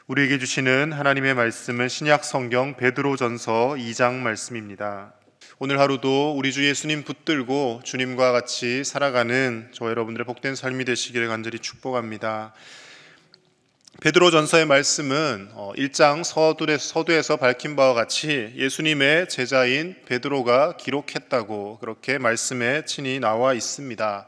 우리에게 주시는 하나님의 말씀은 신약 성경 베드로전서 2장 말씀입니다. 오늘 하루도 우리 주 예수님 붙들고 주님과 같이 살아가는 저 여러분들의 복된 삶이 되시기를 간절히 축복합니다. 베드로전서의 말씀은 1장 서두에서 밝힌 바와 같이 예수님의 제자인 베드로가 기록했다고 그렇게 말씀에 친히 나와 있습니다.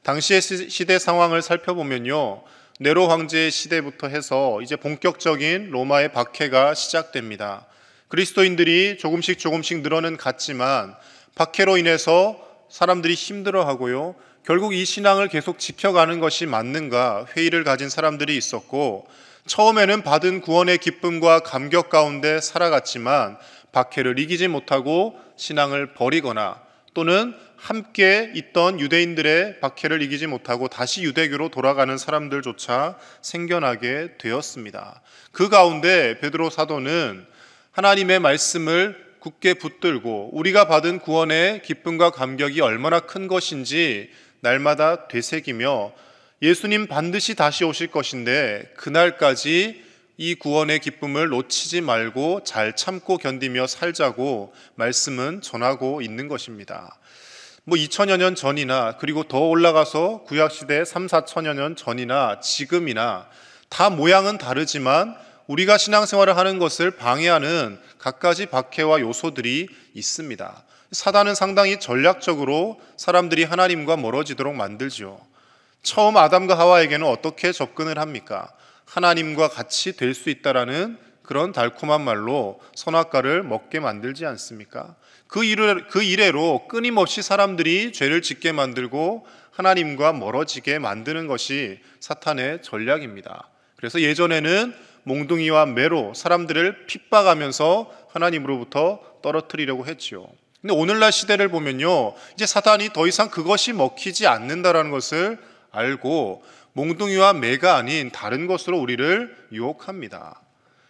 당시의 시대 상황을 살펴보면요, 네로 황제의 시대부터 해서 이제 본격적인 로마의 박해가 시작됩니다. 그리스도인들이 조금씩 늘어는 갔지만 박해로 인해서 사람들이 힘들어하고요, 결국 이 신앙을 계속 지켜가는 것이 맞는가 회의를 가진 사람들이 있었고, 처음에는 받은 구원의 기쁨과 감격 가운데 살아갔지만 박해를 이기지 못하고 신앙을 버리거나 또는 함께 있던 유대인들의 박해를 이기지 못하고 다시 유대교로 돌아가는 사람들조차 생겨나게 되었습니다. 그 가운데 베드로 사도는 하나님의 말씀을 굳게 붙들고 우리가 받은 구원의 기쁨과 감격이 얼마나 큰 것인지 날마다 되새기며 예수님 반드시 다시 오실 것인데 그날까지 이 구원의 기쁨을 놓치지 말고 잘 참고 견디며 살자고 말씀은 전하고 있는 것입니다. 2000여 년 전이나 그리고 더 올라가서 구약시대 3, 4천여 년 전이나 지금이나 다 모양은 다르지만 우리가 신앙생활을 하는 것을 방해하는 갖가지 박해와 요소들이 있습니다. 사단은 상당히 전략적으로 사람들이 하나님과 멀어지도록 만들죠. 처음 아담과 하와에게는 어떻게 접근을 합니까? 하나님과 같이 될 수 있다라는 그런 달콤한 말로 선악과를 먹게 만들지 않습니까? 그 이래로 끊임없이 사람들이 죄를 짓게 만들고 하나님과 멀어지게 만드는 것이 사탄의 전략입니다. 그래서 예전에는 몽둥이와 매로 사람들을 핍박하면서 하나님으로부터 떨어뜨리려고 했죠. 근데 오늘날 시대를 보면요, 이제 사탄이 더 이상 그것이 먹히지 않는다라는 것을 알고 몽둥이와 매가 아닌 다른 것으로 우리를 유혹합니다.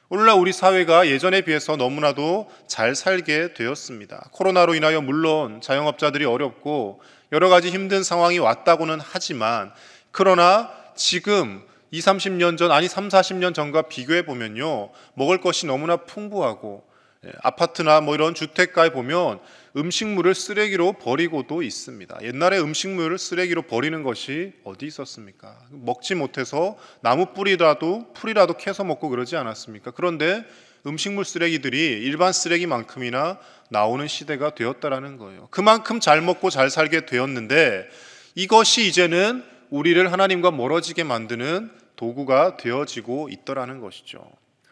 오늘날 우리 사회가 예전에 비해서 너무나도 잘 살게 되었습니다. 코로나로 인하여 물론 자영업자들이 어렵고 여러 가지 힘든 상황이 왔다고는 하지만, 그러나 지금 3, 40년 전과 비교해 보면요, 먹을 것이 너무나 풍부하고 아파트나 이런 주택가에 보면 음식물을 쓰레기로 버리고도 있습니다. 옛날에 음식물을 쓰레기로 버리는 것이 어디 있었습니까? 먹지 못해서 나무 풀이라도 캐서 먹고 그러지 않았습니까? 그런데 음식물 쓰레기들이 일반 쓰레기만큼이나 나오는 시대가 되었다라는 거예요. 그만큼 잘 먹고 잘 살게 되었는데 이것이 이제는 우리를 하나님과 멀어지게 만드는 도구가 되어지고 있더라는 것이죠.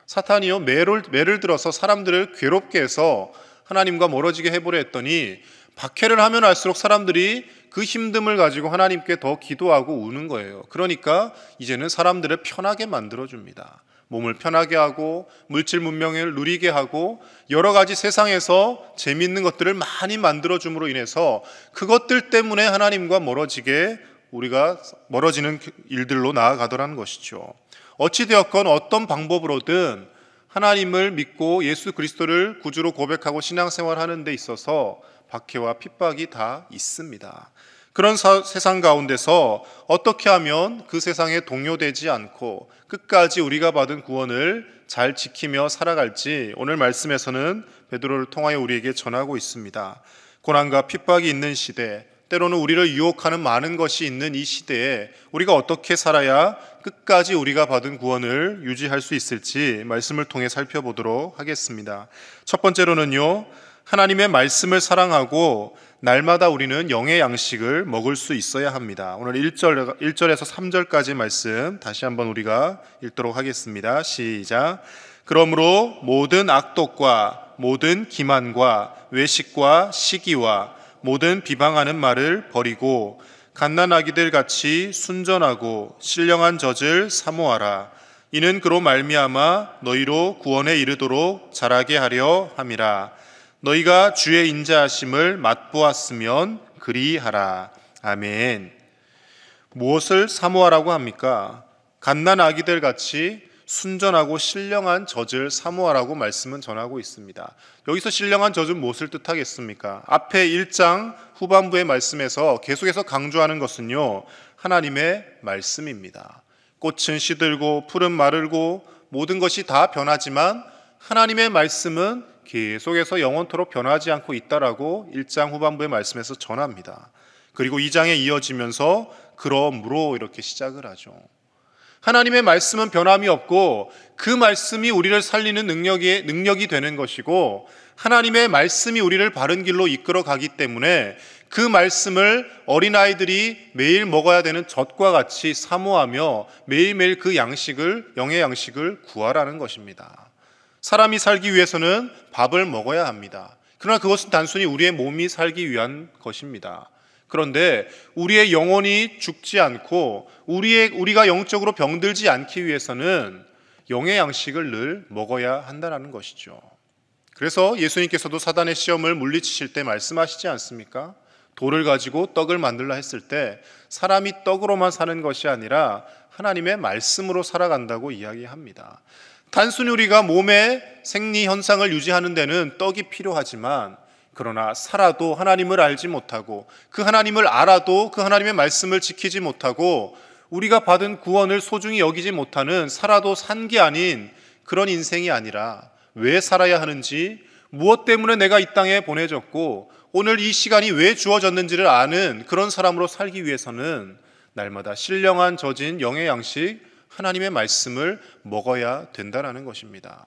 사탄이요, 매를 들어서 사람들을 괴롭게 해서 하나님과 멀어지게 해보려 했더니 박해를 하면 할수록 사람들이 그 힘듦을 가지고 하나님께 더 기도하고 우는 거예요. 그러니까 이제는 사람들을 편하게 만들어줍니다. 몸을 편하게 하고 물질 문명을 누리게 하고 여러 가지 세상에서 재미있는 것들을 많이 만들어줌으로 인해서 그것들 때문에 하나님과 우리가 멀어지는 일들로 나아가더라는 것이죠. 어찌되었건 어떤 방법으로든 하나님을 믿고 예수 그리스도를 구주로 고백하고 신앙생활하는 데 있어서 박해와 핍박이 다 있습니다. 그런 세상 가운데서 어떻게 하면 그 세상에 동요되지 않고 끝까지 우리가 받은 구원을 잘 지키며 살아갈지 오늘 말씀에서는 베드로를 통하여 우리에게 전하고 있습니다. 고난과 핍박이 있는 시대, 때로는 우리를 유혹하는 많은 것이 있는 이 시대에 우리가 어떻게 살아야 끝까지 우리가 받은 구원을 유지할 수 있을지 말씀을 통해 살펴보도록 하겠습니다. 첫 번째로는요, 하나님의 말씀을 사랑하고 날마다 우리는 영의 양식을 먹을 수 있어야 합니다. 오늘 1절에서 3절까지 말씀 다시 한번 우리가 읽도록 하겠습니다. 시작. 그러므로 모든 악독과 모든 기만과 외식과 시기와 모든 비방하는 말을 버리고 갓난아기들 같이 순전하고 신령한 젖을 사모하라. 이는 그로 말미암아 너희로 구원에 이르도록 자라게 하려 함이라. 너희가 주의 인자하심을 맛보았으면 그리하라. 아멘. 무엇을 사모하라고 합니까? 갓난아기들 같이 순전하고 신령한 젖을 사모하라고 말씀은 전하고 있습니다. 여기서 신령한 젖은 무엇을 뜻하겠습니까? 앞에 1장 후반부의 말씀에서 계속해서 강조하는 것은요, 하나님의 말씀입니다. 꽃은 시들고 풀은 마르고 모든 것이 다 변하지만 하나님의 말씀은 계속해서 영원토록 변하지 않고 있다라고 1장 후반부의 말씀에서 전합니다. 그리고 2장에 이어지면서 그러므로 이렇게 시작을 하죠. 하나님의 말씀은 변함이 없고 그 말씀이 우리를 살리는 능력이 되는 것이고, 하나님의 말씀이 우리를 바른 길로 이끌어 가기 때문에 그 말씀을 어린아이들이 매일 먹어야 되는 젖과 같이 사모하며 매일매일 그 양식을, 영의 양식을 구하라는 것입니다. 사람이 살기 위해서는 밥을 먹어야 합니다. 그러나 그것은 단순히 우리의 몸이 살기 위한 것입니다. 그런데 우리의 영혼이 죽지 않고 우리가 영적으로 병들지 않기 위해서는 영의 양식을 늘 먹어야 한다는 것이죠. 그래서 예수님께서도 사단의 시험을 물리치실 때 말씀하시지 않습니까? 돌을 가지고 떡을 만들라 했을 때 사람이 떡으로만 사는 것이 아니라 하나님의 말씀으로 살아간다고 이야기합니다. 단순히 우리가 몸의 생리 현상을 유지하는 데는 떡이 필요하지만, 그러나 살아도 하나님을 알지 못하고 그 하나님을 알아도 그 하나님의 말씀을 지키지 못하고 우리가 받은 구원을 소중히 여기지 못하는, 살아도 산 게 아닌 그런 인생이 아니라 왜 살아야 하는지, 무엇 때문에 내가 이 땅에 보내졌고 오늘 이 시간이 왜 주어졌는지를 아는 그런 사람으로 살기 위해서는 날마다 신령한 젖인 영의 양식, 하나님의 말씀을 먹어야 된다는 것입니다.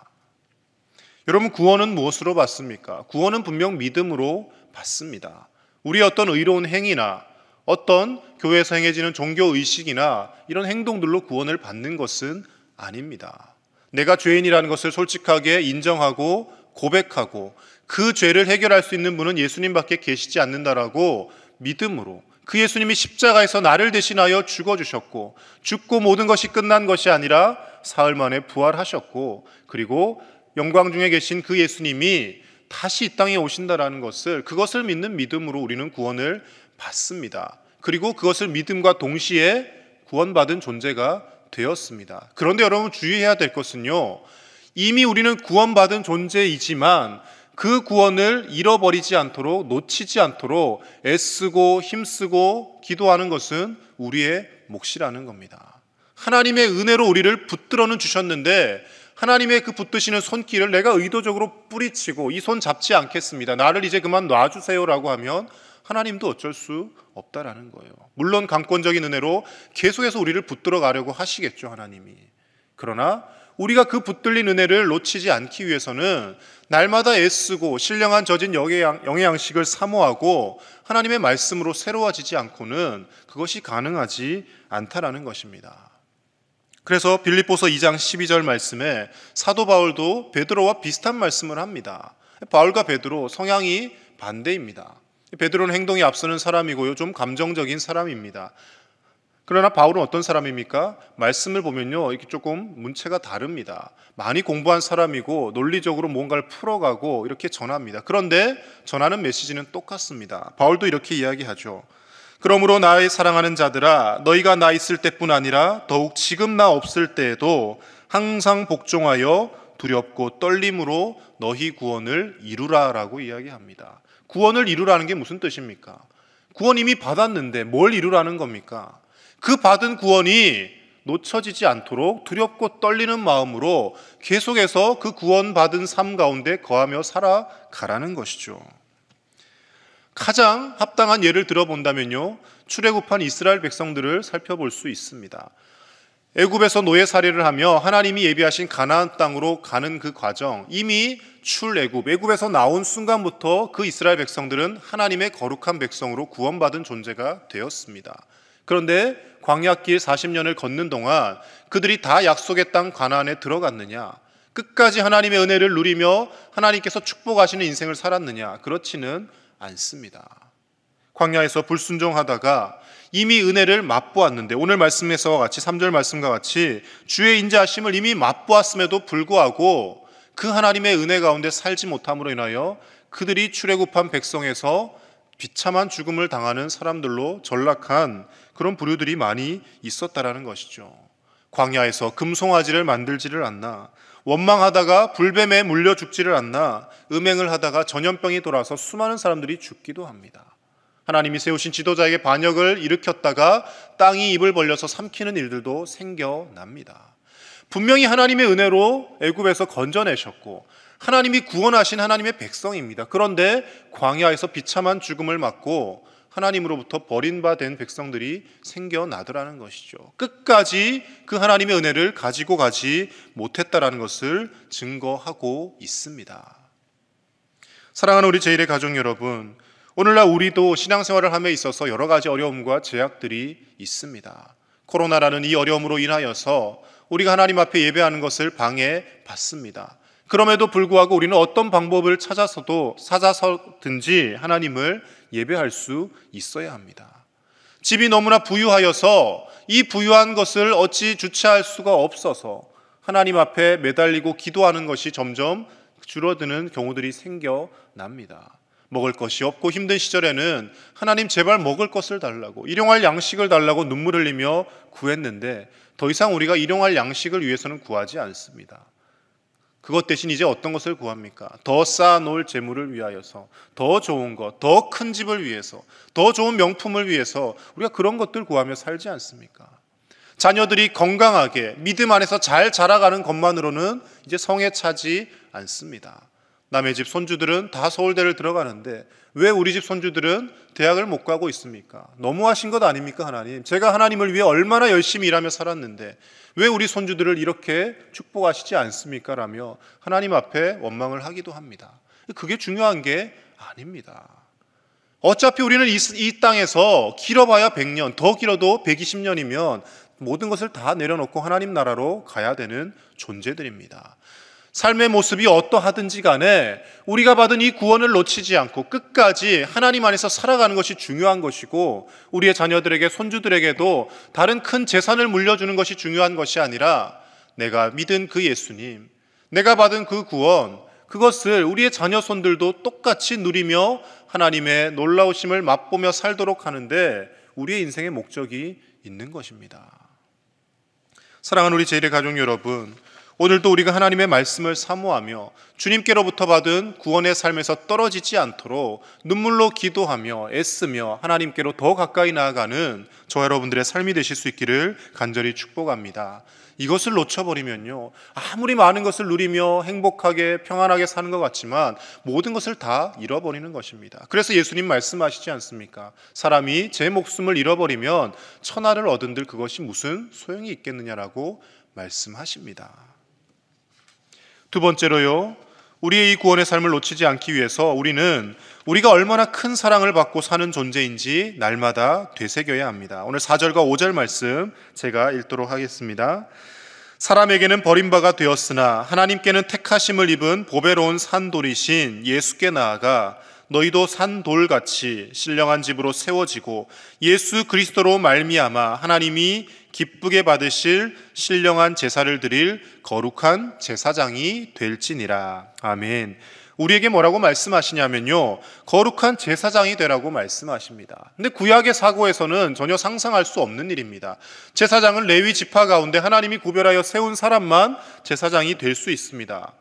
여러분, 구원은 무엇으로 받습니까? 구원은 분명 믿음으로 받습니다. 우리의 어떤 의로운 행위나 어떤 교회에서 행해지는 종교의식이나 이런 행동들로 구원을 받는 것은 아닙니다. 내가 죄인이라는 것을 솔직하게 인정하고 고백하고 그 죄를 해결할 수 있는 분은 예수님밖에 계시지 않는다라고 믿음으로, 그 예수님이 십자가에서 나를 대신하여 죽어주셨고 죽고 모든 것이 끝난 것이 아니라 사흘 만에 부활하셨고, 그리고 영광 중에 계신 그 예수님이 다시 이 땅에 오신다라는 것을, 그것을 믿는 믿음으로 우리는 구원을 받습니다. 그리고 그것을 믿음과 동시에 구원받은 존재가 되었습니다. 그런데 여러분, 주의해야 될 것은요, 이미 우리는 구원받은 존재이지만 그 구원을 잃어버리지 않도록, 놓치지 않도록 애쓰고 힘쓰고 기도하는 것은 우리의 몫이라는 겁니다. 하나님의 은혜로 우리를 붙들어는 주셨는데 하나님의 그 붙드시는 손길을 내가 의도적으로 뿌리치고 이 손 잡지 않겠습니다, 나를 이제 그만 놔주세요라고 하면 하나님도 어쩔 수 없다라는 거예요. 물론 강권적인 은혜로 계속해서 우리를 붙들어 가려고 하시겠죠, 하나님이. 그러나 우리가 그 붙들린 은혜를 놓치지 않기 위해서는 날마다 애쓰고 신령한 젖은 영의 양식을 사모하고 하나님의 말씀으로 새로워지지 않고는 그것이 가능하지 않다라는 것입니다. 그래서 빌립보서 2장 12절 말씀에 사도 바울도 베드로와 비슷한 말씀을 합니다. 바울과 베드로 성향이 반대입니다. 베드로는 행동이 앞서는 사람이고요, 좀 감정적인 사람입니다. 그러나 바울은 어떤 사람입니까? 말씀을 보면요, 이렇게 조금 문체가 다릅니다. 많이 공부한 사람이고 논리적으로 뭔가를 풀어가고 이렇게 전합니다. 그런데 전하는 메시지는 똑같습니다. 바울도 이렇게 이야기하죠. 그러므로 나의 사랑하는 자들아, 너희가 나 있을 때뿐 아니라 더욱 지금 나 없을 때에도 항상 복종하여 두렵고 떨림으로 너희 구원을 이루라라고 이야기합니다. 구원을 이루라는 게 무슨 뜻입니까? 구원 이미 받았는데 뭘 이루라는 겁니까? 그 받은 구원이 놓쳐지지 않도록 두렵고 떨리는 마음으로 계속해서 그 구원받은 삶 가운데 거하며 살아가라는 것이죠. 가장 합당한 예를 들어본다면요, 출애굽한 이스라엘 백성들을 살펴볼 수 있습니다. 애굽에서 노예살이를 하며 하나님이 예비하신 가나안 땅으로 가는 그 과정, 이미 애굽에서 나온 순간부터 그 이스라엘 백성들은 하나님의 거룩한 백성으로 구원받은 존재가 되었습니다. 그런데 광야길 40년을 걷는 동안 그들이 다 약속의 땅 가나안에 들어갔느냐? 끝까지 하나님의 은혜를 누리며 하나님께서 축복하시는 인생을 살았느냐? 그렇지는 않습니다. 광야에서 불순종하다가 이미 은혜를 맛보았는데, 오늘 말씀에서와 같이 3절 말씀과 같이 주의 인자하심을 이미 맛보았음에도 불구하고 그 하나님의 은혜 가운데 살지 못함으로 인하여 그들이 출애굽한 백성에서 비참한 죽음을 당하는 사람들로 전락한 그런 부류들이 많이 있었다라는 것이죠. 광야에서 금송아지를 만들지를 않나, 원망하다가 불뱀에 물려 죽지를 않나, 음행을 하다가 전염병이 돌아서 수많은 사람들이 죽기도 합니다. 하나님이 세우신 지도자에게 반역을 일으켰다가 땅이 입을 벌려서 삼키는 일들도 생겨납니다. 분명히 하나님의 은혜로 애굽에서 건져내셨고 하나님이 구원하신 하나님의 백성입니다. 그런데 광야에서 비참한 죽음을 맞고 하나님으로부터 버림받은 백성들이 생겨나더라는 것이죠. 끝까지 그 하나님의 은혜를 가지고 가지 못했다라는 것을 증거하고 있습니다. 사랑하는 우리 제1의 가족 여러분, 오늘날 우리도 신앙생활을 함에 있어서 여러 가지 어려움과 제약들이 있습니다. 코로나라는 이 어려움으로 인하여서 우리가 하나님 앞에 예배하는 것을 방해받습니다. 그럼에도 불구하고 우리는 어떤 방법을 찾아서든지 하나님을 예배할 수 있어야 합니다. 집이 너무나 부유하여서 이 부유한 것을 어찌 주체할 수가 없어서 하나님 앞에 매달리고 기도하는 것이 점점 줄어드는 경우들이 생겨납니다. 먹을 것이 없고 힘든 시절에는 하나님 제발 먹을 것을 달라고, 일용할 양식을 달라고 눈물 흘리며 구했는데 더 이상 우리가 일용할 양식을 위해서는 구하지 않습니다. 그것 대신 이제 어떤 것을 구합니까? 더 쌓아놓을 재물을 위하여서, 더 좋은 것, 더 큰 집을 위해서, 더 좋은 명품을 위해서 우리가 그런 것들 구하며 살지 않습니까? 자녀들이 건강하게 믿음 안에서 잘 자라가는 것만으로는 이제 성에 차지 않습니다. 남의 집 손주들은 다 서울대를 들어가는데 왜 우리 집 손주들은 대학을 못 가고 있습니까? 너무하신 것 아닙니까, 하나님? 제가 하나님을 위해 얼마나 열심히 일하며 살았는데 왜 우리 손주들을 이렇게 축복하시지 않습니까? 라며 하나님 앞에 원망을 하기도 합니다. 그게 중요한 게 아닙니다. 어차피 우리는 이 땅에서 길어봐야 100년, 더 길어도 120년이면 모든 것을 다 내려놓고 하나님 나라로 가야 되는 존재들입니다. 삶의 모습이 어떠하든지 간에 우리가 받은 이 구원을 놓치지 않고 끝까지 하나님 안에서 살아가는 것이 중요한 것이고, 우리의 자녀들에게, 손주들에게도 다른 큰 재산을 물려주는 것이 중요한 것이 아니라 내가 믿은 그 예수님, 내가 받은 그 구원, 그것을 우리의 자녀 손들도 똑같이 누리며 하나님의 놀라우심을 맛보며 살도록 하는데 우리의 인생의 목적이 있는 것입니다. 사랑하는 우리 제1의 가족 여러분, 오늘도 우리가 하나님의 말씀을 사모하며 주님께로부터 받은 구원의 삶에서 떨어지지 않도록 눈물로 기도하며 애쓰며 하나님께로 더 가까이 나아가는 저와 여러분들의 삶이 되실 수 있기를 간절히 축복합니다. 이것을 놓쳐버리면요, 아무리 많은 것을 누리며 행복하게 평안하게 사는 것 같지만 모든 것을 다 잃어버리는 것입니다. 그래서 예수님 말씀하시지 않습니까? 사람이 제 목숨을 잃어버리면 천하를 얻은들 그것이 무슨 소용이 있겠느냐라고 말씀하십니다. 두 번째로요, 우리의 이 구원의 삶을 놓치지 않기 위해서 우리는 우리가 얼마나 큰 사랑을 받고 사는 존재인지 날마다 되새겨야 합니다. 오늘 4절과 5절 말씀 제가 읽도록 하겠습니다. 사람에게는 버림바가 되었으나 하나님께는 택하심을 입은 보배로운 산돌이신 예수께 나아가 너희도 산돌같이 신령한 집으로 세워지고 예수 그리스도로 말미암아 하나님이 기쁘게 받으실 신령한 제사를 드릴 거룩한 제사장이 될지니라. 아멘. 우리에게 뭐라고 말씀하시냐면요, 거룩한 제사장이 되라고 말씀하십니다. 근데 구약의 사고에서는 전혀 상상할 수 없는 일입니다. 제사장은 레위 지파 가운데 하나님이 구별하여 세운 사람만 제사장이 될 수 있습니다.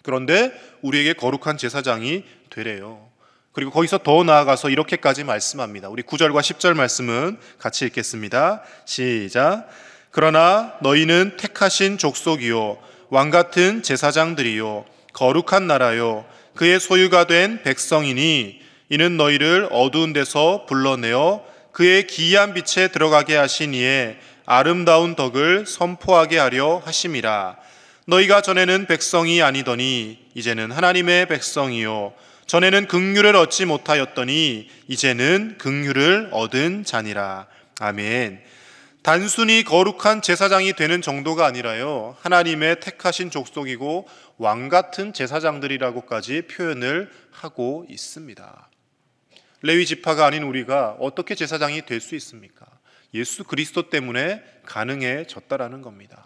그런데 우리에게 거룩한 제사장이 되래요. 그리고 거기서 더 나아가서 이렇게까지 말씀합니다. 우리 9절과 10절 말씀은 같이 읽겠습니다. 시작. 그러나 너희는 택하신 족속이요 왕같은 제사장들이요 거룩한 나라요 그의 소유가 된 백성이니 이는 너희를 어두운 데서 불러내어 그의 기이한 빛에 들어가게 하신 이의 아름다운 덕을 선포하게 하려 하심이라. 너희가 전에는 백성이 아니더니 이제는 하나님의 백성이요 전에는 긍휼을 얻지 못하였더니 이제는 긍휼을 얻은 자니라. 아멘. 단순히 거룩한 제사장이 되는 정도가 아니라요, 하나님의 택하신 족속이고 왕같은 제사장들이라고까지 표현을 하고 있습니다. 레위 지파가 아닌 우리가 어떻게 제사장이 될 수 있습니까? 예수 그리스도 때문에 가능해졌다라는 겁니다.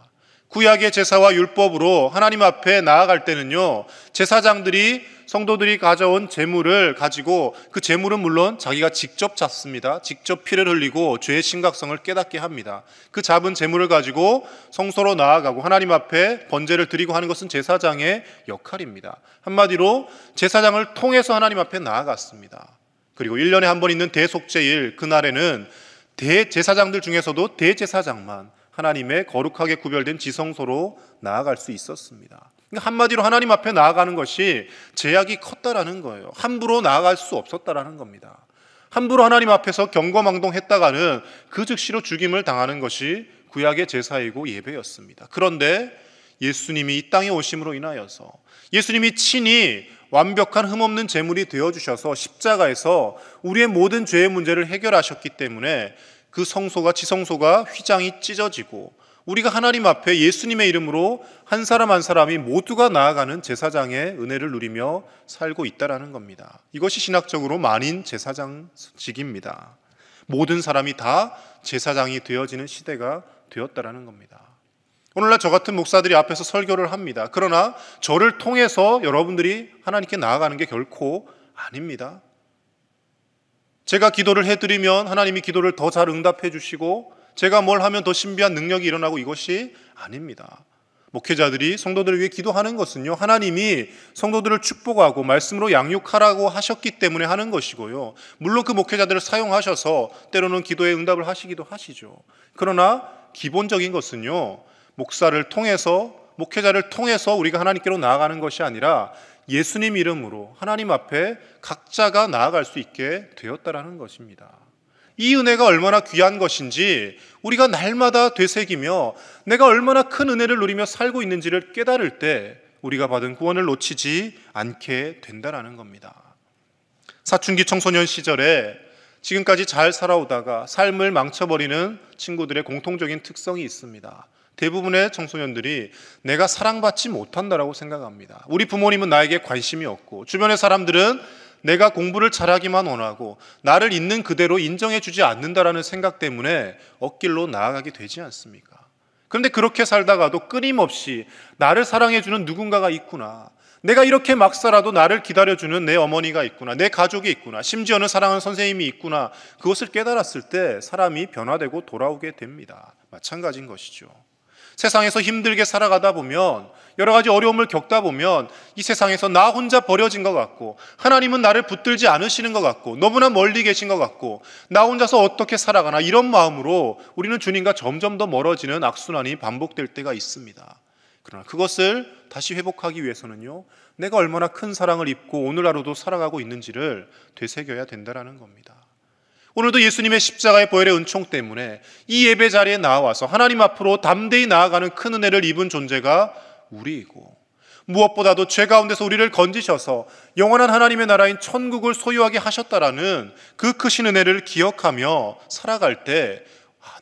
구약의 제사와 율법으로 하나님 앞에 나아갈 때는요, 제사장들이 성도들이 가져온 제물을 가지고 그 제물은 물론 자기가 직접 잡습니다. 직접 피를 흘리고 죄의 심각성을 깨닫게 합니다. 그 잡은 제물을 가지고 성소로 나아가고 하나님 앞에 번제를 드리고 하는 것은 제사장의 역할입니다. 한마디로 제사장을 통해서 하나님 앞에 나아갔습니다. 그리고 1년에 한 번 있는 대속죄일 그날에는 대제사장들 중에서도 대제사장만 하나님의 거룩하게 구별된 지성소로 나아갈 수 있었습니다. 한마디로 하나님 앞에 나아가는 것이 제약이 컸다라는 거예요. 함부로 나아갈 수 없었다라는 겁니다. 함부로 하나님 앞에서 경거망동했다가는 그 즉시로 죽임을 당하는 것이 구약의 제사이고 예배였습니다. 그런데 예수님이 이 땅에 오심으로 인하여서 예수님이 친히 완벽한 흠없는 제물이 되어주셔서 십자가에서 우리의 모든 죄의 문제를 해결하셨기 때문에 그 성소가 지성소가 휘장이 찢어지고 우리가 하나님 앞에 예수님의 이름으로 한 사람 한 사람이 모두가 나아가는 제사장의 은혜를 누리며 살고 있다라는 겁니다. 이것이 신학적으로 만인 제사장직입니다. 모든 사람이 다 제사장이 되어지는 시대가 되었다라는 겁니다. 오늘날 저 같은 목사들이 앞에서 설교를 합니다. 그러나 저를 통해서 여러분들이 하나님께 나아가는 게 결코 아닙니다. 제가 기도를 해드리면 하나님이 기도를 더 잘 응답해 주시고 제가 뭘 하면 더 신비한 능력이 일어나고 이것이 아닙니다. 목회자들이 성도들을 위해 기도하는 것은요, 하나님이 성도들을 축복하고 말씀으로 양육하라고 하셨기 때문에 하는 것이고요. 물론 그 목회자들을 사용하셔서 때로는 기도에 응답을 하시기도 하시죠. 그러나 기본적인 것은요, 목사를 통해서, 목회자를 통해서 우리가 하나님께로 나아가는 것이 아니라 예수님 이름으로 하나님 앞에 각자가 나아갈 수 있게 되었다라는 것입니다. 이 은혜가 얼마나 귀한 것인지 우리가 날마다 되새기며 내가 얼마나 큰 은혜를 누리며 살고 있는지를 깨달을 때 우리가 받은 구원을 놓치지 않게 된다라는 겁니다. 사춘기 청소년 시절에 지금까지 잘 살아오다가 삶을 망쳐버리는 친구들의 공통적인 특성이 있습니다. 대부분의 청소년들이 내가 사랑받지 못한다라고 생각합니다. 우리 부모님은 나에게 관심이 없고 주변의 사람들은 내가 공부를 잘하기만 원하고 나를 있는 그대로 인정해 주지 않는다라는 생각 때문에 엇길로 나아가게 되지 않습니까? 그런데 그렇게 살다가도 끊임없이 나를 사랑해 주는 누군가가 있구나, 내가 이렇게 막 살아도 나를 기다려주는 내 어머니가 있구나, 내 가족이 있구나, 심지어는 사랑하는 선생님이 있구나, 그것을 깨달았을 때 사람이 변화되고 돌아오게 됩니다. 마찬가지인 것이죠. 세상에서 힘들게 살아가다 보면, 여러 가지 어려움을 겪다 보면 이 세상에서 나 혼자 버려진 것 같고 하나님은 나를 붙들지 않으시는 것 같고 너무나 멀리 계신 것 같고 나 혼자서 어떻게 살아가나, 이런 마음으로 우리는 주님과 점점 더 멀어지는 악순환이 반복될 때가 있습니다. 그러나 그것을 다시 회복하기 위해서는요, 내가 얼마나 큰 사랑을 입고 오늘 하루도 살아가고 있는지를 되새겨야 된다는 겁니다. 오늘도 예수님의 십자가의 보혈의 은총 때문에 이 예배 자리에 나와서 하나님 앞으로 담대히 나아가는 큰 은혜를 입은 존재가 우리이고, 무엇보다도 죄 가운데서 우리를 건지셔서 영원한 하나님의 나라인 천국을 소유하게 하셨다라는 그 크신 은혜를 기억하며 살아갈 때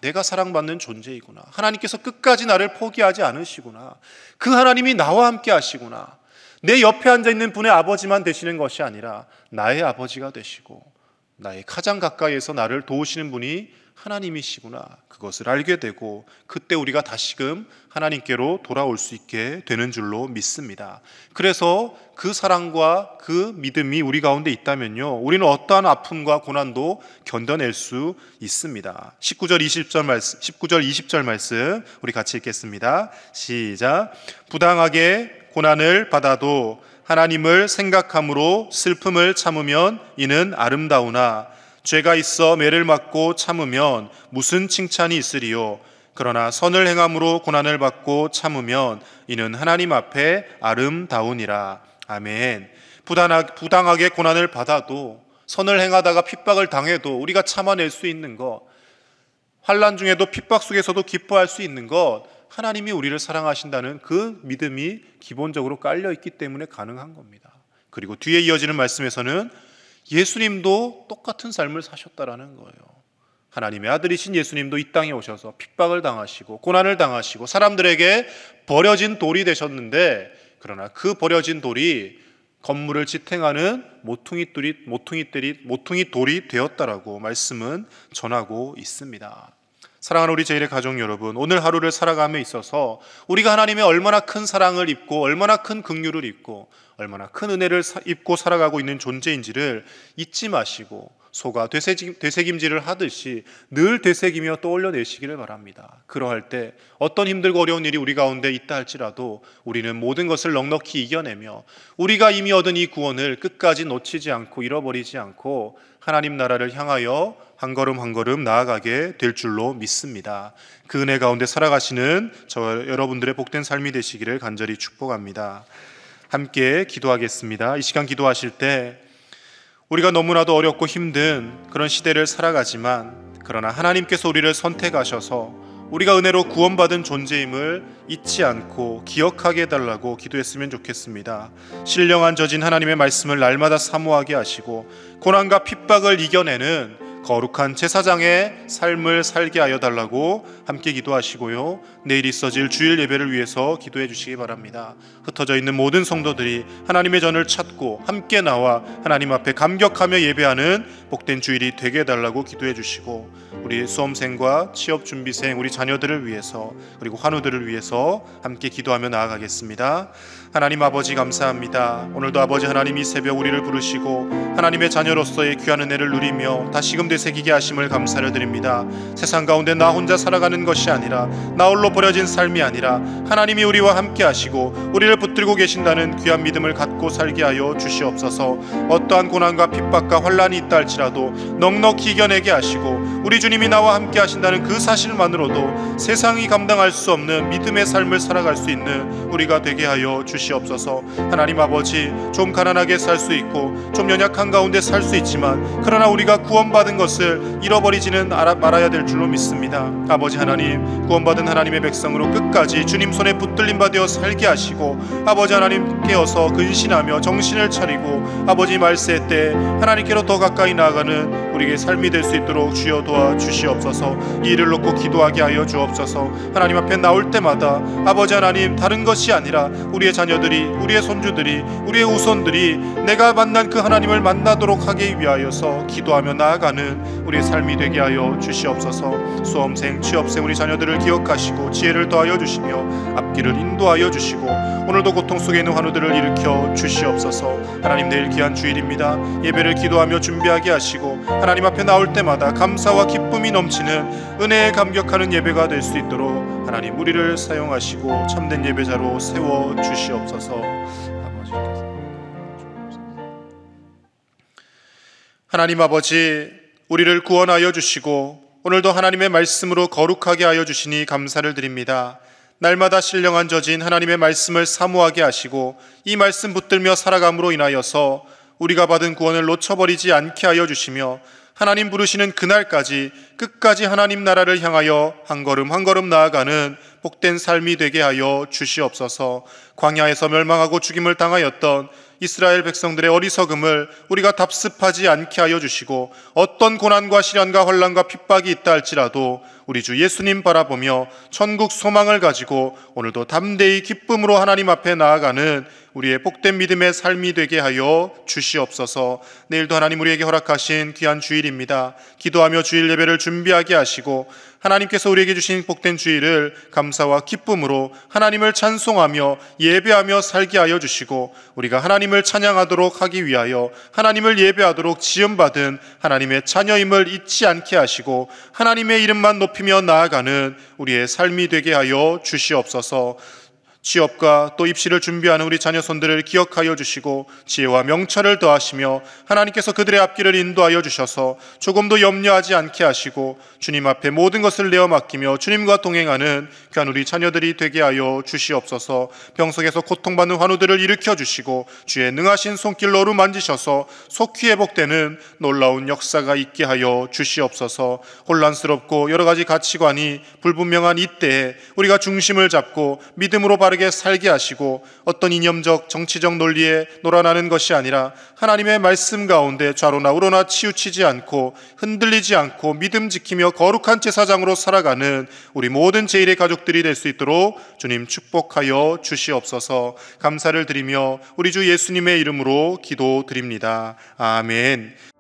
내가 사랑받는 존재이구나, 하나님께서 끝까지 나를 포기하지 않으시구나, 그 하나님이 나와 함께 하시구나, 내 옆에 앉아있는 분의 아버지만 되시는 것이 아니라 나의 아버지가 되시고 나의 가장 가까이에서 나를 도우시는 분이 하나님이시구나, 그것을 알게 되고 그때 우리가 다시금 하나님께로 돌아올 수 있게 되는 줄로 믿습니다. 그래서 그 사랑과 그 믿음이 우리 가운데 있다면요, 우리는 어떠한 아픔과 고난도 견뎌낼 수 있습니다. 19절 20절 말씀 우리 같이 읽겠습니다. 시작. 부당하게 고난을 받아도 하나님을 생각함으로 슬픔을 참으면 이는 아름다우나 죄가 있어 매를 맞고 참으면 무슨 칭찬이 있으리요. 그러나 선을 행함으로 고난을 받고 참으면 이는 하나님 앞에 아름다우니라. 아멘. 부당하게 고난을 받아도, 선을 행하다가 핍박을 당해도 우리가 참아낼 수 있는 것, 환난 중에도 핍박 속에서도 기뻐할 수 있는 것, 하나님이 우리를 사랑하신다는 그 믿음이 기본적으로 깔려있기 때문에 가능한 겁니다. 그리고 뒤에 이어지는 말씀에서는 예수님도 똑같은 삶을 사셨다라는 거예요. 하나님의 아들이신 예수님도 이 땅에 오셔서 핍박을 당하시고 고난을 당하시고 사람들에게 버려진 돌이 되셨는데, 그러나 그 버려진 돌이 건물을 지탱하는 모퉁이 돌이 되었다라고 말씀은 전하고 있습니다. 사랑하는 우리 제1의 가족 여러분, 오늘 하루를 살아감에 있어서 우리가 하나님의 얼마나 큰 사랑을 입고 얼마나 큰 긍휼을 입고 얼마나 큰 은혜를 입고 살아가고 있는 존재인지를 잊지 마시고 소가 되새김질을 하듯이 늘 되새기며 떠올려내시기를 바랍니다. 그러할 때 어떤 힘들고 어려운 일이 우리 가운데 있다 할지라도 우리는 모든 것을 넉넉히 이겨내며 우리가 이미 얻은 이 구원을 끝까지 놓치지 않고 잃어버리지 않고 하나님 나라를 향하여 한 걸음 한 걸음 나아가게 될 줄로 믿습니다. 그 은혜 가운데 살아가시는 저와 여러분들의 복된 삶이 되시기를 간절히 축복합니다. 함께 기도하겠습니다. 이 시간 기도하실 때 우리가 너무나도 어렵고 힘든 그런 시대를 살아가지만, 그러나 하나님께서 우리를 선택하셔서 우리가 은혜로 구원받은 존재임을 잊지 않고 기억하게 해달라고 기도했으면 좋겠습니다. 신령한 저진 하나님의 말씀을 날마다 사모하게 하시고 고난과 핍박을 이겨내는 거룩한 제사장의 삶을 살게 하여 달라고 함께 기도하시고요, 내일 있어질 주일 예배를 위해서 기도해 주시기 바랍니다. 흩어져 있는 모든 성도들이 하나님의 전을 찾고 함께 나와 하나님 앞에 감격하며 예배하는 복된 주일이 되게 해달라고 기도해 주시고, 우리 수험생과 취업준비생 우리 자녀들을 위해서, 그리고 환우들을 위해서 함께 기도하며 나아가겠습니다. 하나님 아버지 감사합니다. 오늘도 아버지 하나님 이 새벽 우리를 부르시고 하나님의 자녀로서의 귀한 은혜를 누리며 다시금 되새기게 하심을 감사를 드립니다. 세상 가운데 나 혼자 살아가는 것이 아니라, 나 홀로 버려진 삶이 아니라 하나님이 우리와 함께 하시고 우리를 붙들고 계신다는 귀한 믿음을 갖고 살게 하여 주시옵소서. 어떠한 고난과 핍박과 환난이 있다 할지라도 넉넉히 이겨내게 하시고 우리 주님이 나와 함께 하신다는 그 사실만으로도 세상이 감당할 수 없는 믿음의 삶을 살아갈 수 있는 우리가 되게 하여 주시옵소서. 하나님 아버지, 좀 가난하게 살 수 있고 좀 연약한 가운데 살 수 있지만, 그러나 우리가 구원받은 것을 잃어버리지는 말아야 될 줄로 믿습니다. 아버지 하나님, 구원받은 하나님의 백성으로 끝까지 주님 손에 붙들림 받아 살게 하시고, 아버지 하나님께 어서 근신하며 정신을 차리고 아버지 말세 때 하나님께로 더 가까이 나아가는 우리에게 삶이 될 수 있도록 주여 도와주시옵소서. 이 일을 놓고 기도하게 하여 주옵소서. 하나님 앞에 나올 때마다 아버지 하나님, 다른 것이 아니라 우리의 자녀들이, 우리의 손주들이, 우리의 후손들이 내가 만난 그 하나님을 만나도록 하기 위하여서 기도하며 나아가는 우리의 삶이 되게 하여 주시옵소서. 수험생, 취업생 우리 자녀들을 기억하시고 지혜를 더하여 주시며 앞길을 인도하여 주시고, 오늘도 고통 속에 있는 환우들을 일으켜 주시옵소서. 하나님, 내일 귀한 주일입니다. 예배를 기도하며 준비하게 하시고 하나님 앞에 나올 때마다 감사와 기쁨이 넘치는 은혜에 감격하는 예배가 될 수 있도록 하나님 우리를 사용하시고 참된 예배자로 세워 주시옵소서. 하나님 아버지, 우리를 구원하여 주시고 오늘도 하나님의 말씀으로 거룩하게 하여 주시니 감사를 드립니다. 날마다 신령한 저진 하나님의 말씀을 사모하게 하시고 이 말씀 붙들며 살아감으로 인하여서 우리가 받은 구원을 놓쳐버리지 않게 하여 주시며, 하나님 부르시는 그날까지 끝까지 하나님 나라를 향하여 한 걸음 한 걸음 나아가는 복된 삶이 되게 하여 주시옵소서. 광야에서 멸망하고 죽임을 당하였던 이스라엘 백성들의 어리석음을 우리가 답습하지 않게 하여 주시고, 어떤 고난과 시련과 환난과 핍박이 있다 할지라도 우리 주 예수님 바라보며 천국 소망을 가지고 오늘도 담대히 기쁨으로 하나님 앞에 나아가는 우리의 복된 믿음의 삶이 되게 하여 주시옵소서. 내일도 하나님 우리에게 허락하신 귀한 주일입니다. 기도하며 주일 예배를 준비하게 하시고 하나님께서 우리에게 주신 복된 주일을 감사와 기쁨으로 하나님을 찬송하며 예배하며 살게 하여 주시고, 우리가 하나님을 찬양하도록 하기 위하여 하나님을 예배하도록 지음받은 하나님의 자녀임을 잊지 않게 하시고 하나님의 이름만 높이며 나아가는 우리의 삶이 되게 하여 주시옵소서. 취업과 또 입시를 준비하는 우리 자녀 손들을 기억하여 주시고 지혜와 명철을 더하시며 하나님께서 그들의 앞길을 인도하여 주셔서 조금도 염려하지 않게 하시고 주님 앞에 모든 것을 내어 맡기며 주님과 동행하는 귀한 우리 자녀들이 되게 하여 주시옵소서. 병석에서 고통받는 환우들을 일으켜 주시고 주의 능하신 손길로 어루만지셔서 속히 회복되는 놀라운 역사가 있게 하여 주시옵소서. 혼란스럽고 여러 가지 가치관이 불분명한 이때에 우리가 중심을 잡고 믿음으로 바르게 살게 하시고, 어떤 이념적 정치적 논리에 놀아나는 것이 아니라 하나님의 말씀 가운데 좌로나 우로나 치우치지 않고 흔들리지 않고 믿음 지키며 거룩한 제사장으로 살아가는 우리 모든 제1의 가족들이 될 수 있도록 주님 축복하여 주시옵소서. 감사를 드리며 우리 주 예수님의 이름으로 기도드립니다. 아멘.